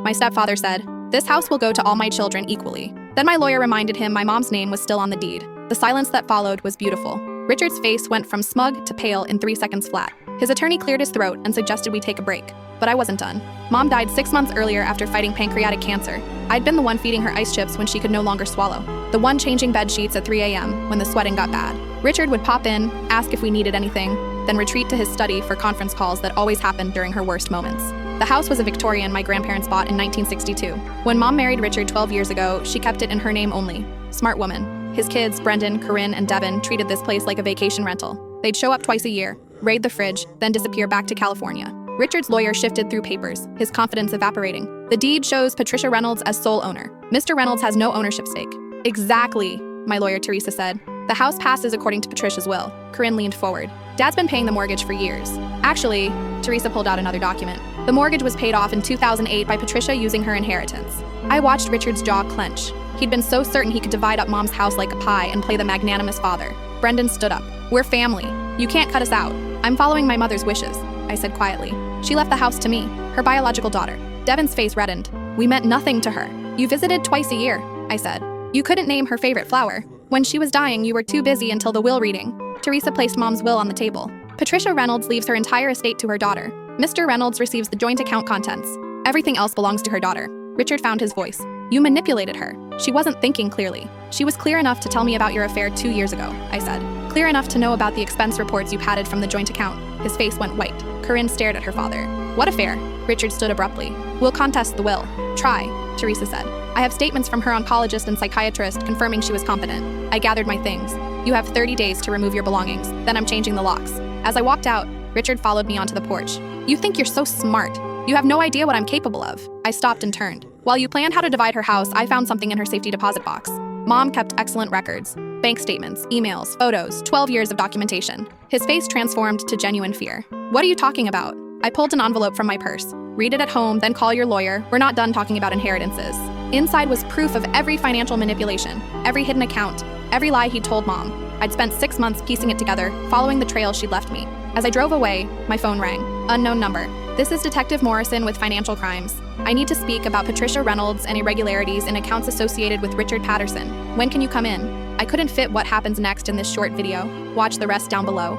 My stepfather said, "This house will go to all my children equally." Then my lawyer reminded him my mom's name was still on the deed. The silence that followed was beautiful. Richard's face went from smug to pale in 3 seconds flat. His attorney cleared his throat and suggested we take a break. But I wasn't done. Mom died 6 months earlier after fighting pancreatic cancer. I'd been the one feeding her ice chips when she could no longer swallow. The one changing bed sheets at 3 a.m. when the sweating got bad. Richard would pop in, ask if we needed anything, then retreat to his study for conference calls that always happened during her worst moments. The house was a Victorian my grandparents bought in 1962. When Mom married Richard 12 years ago, she kept it in her name only. Smart woman. His kids, Brendan, Corinne, and Devin, treated this place like a vacation rental. They'd show up twice a year, raid the fridge, then disappear back to California. Richard's lawyer shifted through papers, his confidence evaporating. The deed shows Patricia Reynolds as sole owner. Mr. Reynolds has no ownership stake. Exactly, my lawyer Teresa said. The house passes according to Patricia's will. Corinne leaned forward. Dad's been paying the mortgage for years. Actually, Teresa pulled out another document. The mortgage was paid off in 2008 by Patricia using her inheritance. I watched Richard's jaw clench. He'd been so certain he could divide up Mom's house like a pie and play the magnanimous father. Brendan stood up. "We're family. You can't cut us out." "I'm following my mother's wishes," I said quietly. "She left the house to me, her biological daughter." Devin's face reddened. "We meant nothing to her. You visited twice a year," I said. "You couldn't name her favorite flower. When she was dying, you were too busy until the will reading." Teresa placed Mom's will on the table. "Patricia Reynolds leaves her entire estate to her daughter. Mr. Reynolds receives the joint account contents. Everything else belongs to her daughter." Richard found his voice. "You manipulated her. She wasn't thinking clearly. She was clear enough to tell me about your affair 2 years ago," I said. "Clear enough to know about the expense reports you padded from the joint account." His face went white. Corinne stared at her father. "What affair?" Richard stood abruptly. "We'll contest the will." "Try," Teresa said. "I have statements from her oncologist and psychiatrist confirming she was competent." I gathered my things. "You have 30 days to remove your belongings. Then I'm changing the locks." As I walked out, Richard followed me onto the porch. "You think you're so smart. You have no idea what I'm capable of." I stopped and turned. "While you planned how to divide her house, I found something in her safety deposit box." Mom kept excellent records. Bank statements, emails, photos, 12 years of documentation. His face transformed to genuine fear. "What are you talking about?" I pulled an envelope from my purse. "Read it at home, then call your lawyer. We're not done talking about inheritances." Inside was proof of every financial manipulation, every hidden account, every lie he'd told Mom. I'd spent 6 months piecing it together, following the trail she'd left me. As I drove away, my phone rang. Unknown number. "This is Detective Morrison with Financial Crimes. I need to speak about Patricia Reynolds and irregularities in accounts associated with Richard Patterson. When can you come in?" I couldn't fit what happens next in this short video. Watch the rest down below.